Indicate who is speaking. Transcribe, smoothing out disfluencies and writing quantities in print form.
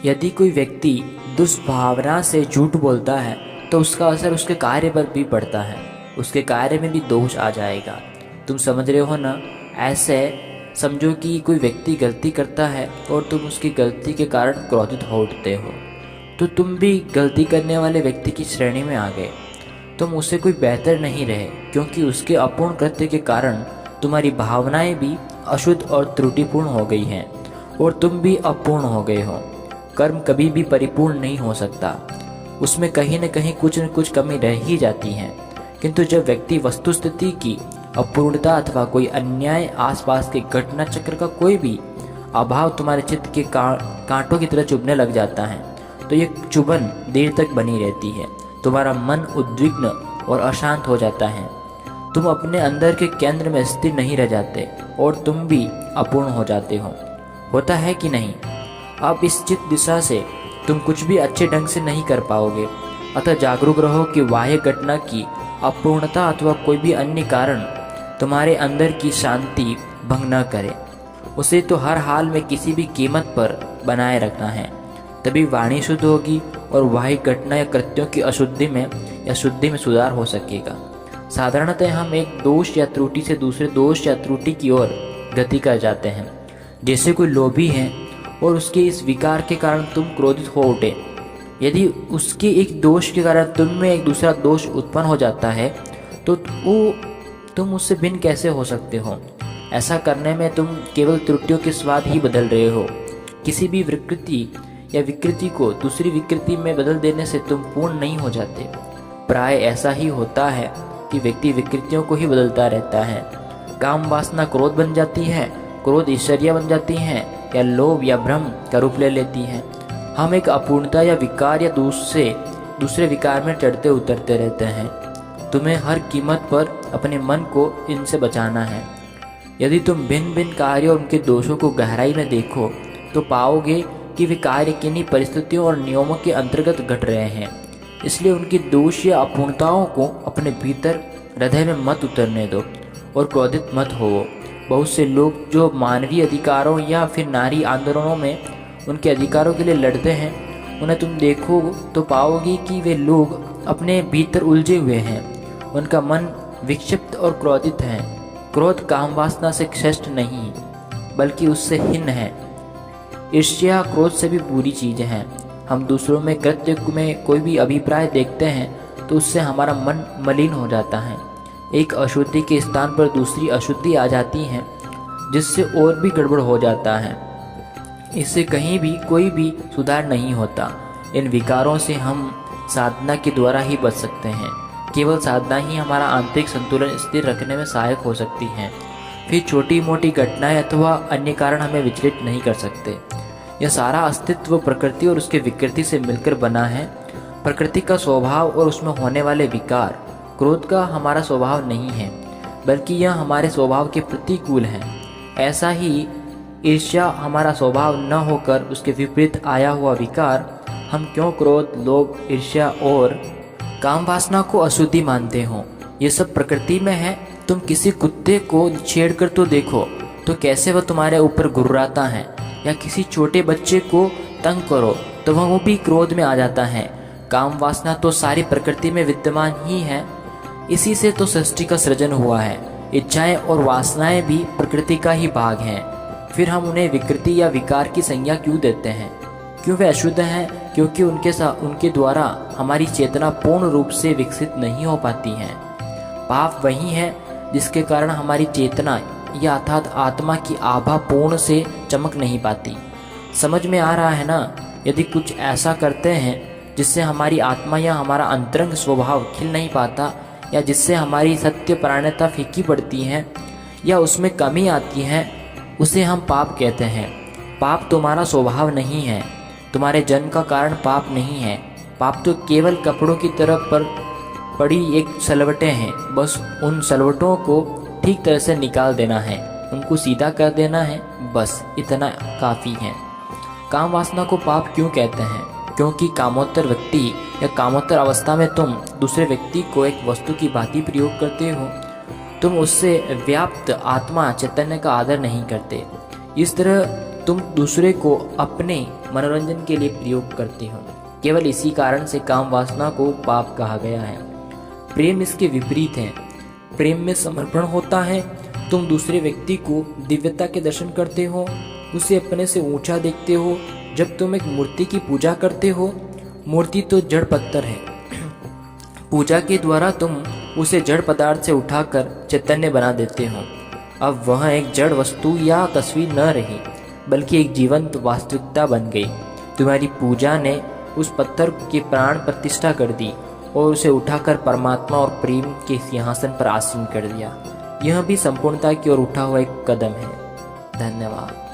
Speaker 1: यदि कोई व्यक्ति दुष्भावना से झूठ बोलता है तो उसका असर उसके कार्य पर भी पड़ता है, उसके कार्य में भी दोष आ जाएगा। तुम समझ रहे हो ना। ऐसे समझो कि कोई व्यक्ति गलती करता है और तुम उसकी गलती के कारण क्रोधित हो उठते हो, तो तुम भी गलती करने वाले व्यक्ति की श्रेणी में आ गए। तुम उससे कोई बेहतर नहीं रहे, क्योंकि उसके अपूर्ण कृत्य के कारण तुम्हारी भावनाएं भी अशुद्ध और त्रुटिपूर्ण हो गई हैं और तुम भी अपूर्ण हो गए हो। कर्म कभी भी परिपूर्ण नहीं हो सकता, उसमें कहीं न कहीं कुछ न कुछ कमी रह ही जाती है। किंतु जब व्यक्ति वस्तुस्थिति की अपूर्णता अथवा कोई अन्याय, आसपास के घटना चक्र का कोई भी अभाव तुम्हारे चित्त के कांटों की तरह चुभने लग जाता है, तो ये चुभन देर तक बनी रहती है। तुम्हारा मन उद्विग्न और अशांत हो जाता है, तुम अपने अंदर के केंद्र में स्थिर नहीं रह जाते और तुम भी अपूर्ण हो जाते हो। होता है कि नहीं। अब इस चित्त दिशा से तुम कुछ भी अच्छे ढंग से नहीं कर पाओगे। अतः जागरूक रहो कि बाह्य घटना की अपूर्णता अथवा कोई भी अन्य कारण तुम्हारे अंदर की शांति भंग न करे। उसे तो हर हाल में किसी भी कीमत पर बनाए रखना है, तभी वाणी शुद्ध होगी और बाह्य घटना या कृत्यों की अशुद्धि में या शुद्धि में सुधार हो सकेगा। साधारणतः हम एक दोष या त्रुटि से दूसरे दोष या त्रुटि की ओर गति कर जाते हैं। जैसे कोई लोभी है और उसके इस विकार के कारण तुम क्रोधित हो उठे, यदि उसके एक दोष के कारण तुम में एक दूसरा दोष उत्पन्न हो जाता है तो तुम उससे भिन्न कैसे हो सकते हो। ऐसा करने में तुम केवल त्रुटियों के स्वाद ही बदल रहे हो। किसी भी विकृति या विकृति को दूसरी विकृति में बदल देने से तुम पूर्ण नहीं हो जाते। प्राय ऐसा ही होता है कि व्यक्ति विकृतियों को ही बदलता रहता है। काम वासना क्रोध बन जाती है, क्रोध ईर्ष्या बन जाती है, या लोभ या भ्रम का रूप ले लेती है। हम एक अपूर्णता या विकार या दूसरे विकार में चढ़ते उतरते रहते हैं। तुम्हें हर कीमत पर अपने मन को इनसे बचाना है। यदि तुम भिन्न भिन्न कार्यों और उनके दोषों को गहराई में देखो तो पाओगे कि वे कार्य किन्हीं परिस्थितियों और नियमों के अंतर्गत घट रहे हैं। इसलिए उनकी दोष या अपूर्णताओं को अपने भीतर हृदय में मत उतरने दो और क्रोधित मत हो। बहुत से लोग जो मानवीय अधिकारों या फिर नारी आंदोलनों में उनके अधिकारों के लिए लड़ते हैं, उन्हें तुम देखो तो पाओगे कि वे लोग अपने भीतर उलझे हुए हैं। उनका मन विक्षिप्त और क्रोधित है। क्रोध काम वासना से श्रेष्ठ नहीं बल्कि उससे हीन है। ईर्ष्या क्रोध से भी बुरी चीज है। हम दूसरों में कृत्य में कोई भी अभिप्राय देखते हैं तो उससे हमारा मन मलिन हो जाता है। एक अशुद्धि के स्थान पर दूसरी अशुद्धि आ जाती है, जिससे और भी गड़बड़ हो जाता है। इससे कहीं भी कोई भी सुधार नहीं होता। इन विकारों से हम साधना के द्वारा ही बच सकते हैं। केवल साधना ही हमारा आंतरिक संतुलन स्थिर रखने में सहायक हो सकती है। फिर छोटी मोटी घटनाएं अथवा अन्य कारण हमें विचलित नहीं कर सकते। यह सारा अस्तित्व प्रकृति और उसके विकृति से मिलकर बना है। प्रकृति का स्वभाव और उसमें होने वाले विकार क्रोध का हमारा स्वभाव नहीं है, बल्कि यह हमारे स्वभाव के प्रतिकूल है। ऐसा ही ईर्ष्या हमारा स्वभाव न होकर उसके विपरीत आया हुआ विकार। हम क्यों क्रोध, लोभ, ईर्ष्या और काम वासना को अशुद्धि मानते हो? ये सब प्रकृति में है। तुम किसी कुत्ते को छेड़कर तो देखो तो कैसे वह तुम्हारे ऊपर गुर्राता है, या किसी छोटे बच्चे को तंग करो तो वह भी क्रोध में आ जाता है। काम वासना तो सारी प्रकृति में विद्यमान ही है। इसी से तो सृष्टि का सृजन हुआ है। इच्छाएं और वासनाएं भी प्रकृति का ही भाग हैं। फिर हम उन्हें विकृति या विकार की संज्ञा क्यों देते हैं? क्यों वे अशुद्ध हैं? क्योंकि उनके द्वारा हमारी चेतना पूर्ण रूप से विकसित नहीं हो पाती है। पाप वही है जिसके कारण हमारी चेतना या अर्थात आत्मा की आभा पूर्ण से चमक नहीं पाती। समझ में आ रहा है ना? यदि कुछ ऐसा करते हैं जिससे हमारी आत्मा या हमारा अंतरंग स्वभाव खिल नहीं पाता, या जिससे हमारी सत्य परायणता फीकी पड़ती है या उसमें कमी आती है, उसे हम पाप कहते हैं। पाप तुम्हारा स्वभाव नहीं है, तुम्हारे जन्म का कारण पाप नहीं है। पाप तो केवल कपड़ों की तरफ पर पड़ी एक सलवटें हैं। बस उन सलवटों को ठीक तरह से निकाल देना है, उनको सीधा कर देना है, बस इतना काफ़ी है। काम वासना को पाप क्यों कहते हैं? क्योंकि कामोत्तर व्यक्ति या कामोत्तर अवस्था में तुम दूसरे व्यक्ति को एक वस्तु की भांति प्रयोग करते हो। तुम उससे व्याप्त आत्मा चैतन्य का आदर नहीं करते। इस तरह तुम दूसरे को अपने मनोरंजन के लिए प्रयोग करते हो। केवल इसी कारण से काम वासना को पाप कहा गया है। प्रेम इसके विपरीत है। प्रेम में समर्पण होता है। तुम दूसरे व्यक्ति को दिव्यता के दर्शन करते हो, उसे अपने से ऊंचा देखते हो। जब तुम एक मूर्ति की पूजा करते हो, मूर्ति तो जड़ पत्थर है, पूजा के द्वारा तुम उसे जड़ पदार्थ से उठाकर चैतन्य बना देते हो। अब वह एक जड़ वस्तु या तस्वीर न रही, बल्कि एक जीवंत वास्तविकता बन गई। तुम्हारी पूजा ने उस पत्थर की प्राण प्रतिष्ठा कर दी और उसे उठाकर परमात्मा और प्रेम के सिंहासन पर आसीन कर दिया। यह भी संपूर्णता की ओर उठा हुआ एक कदम है। धन्यवाद।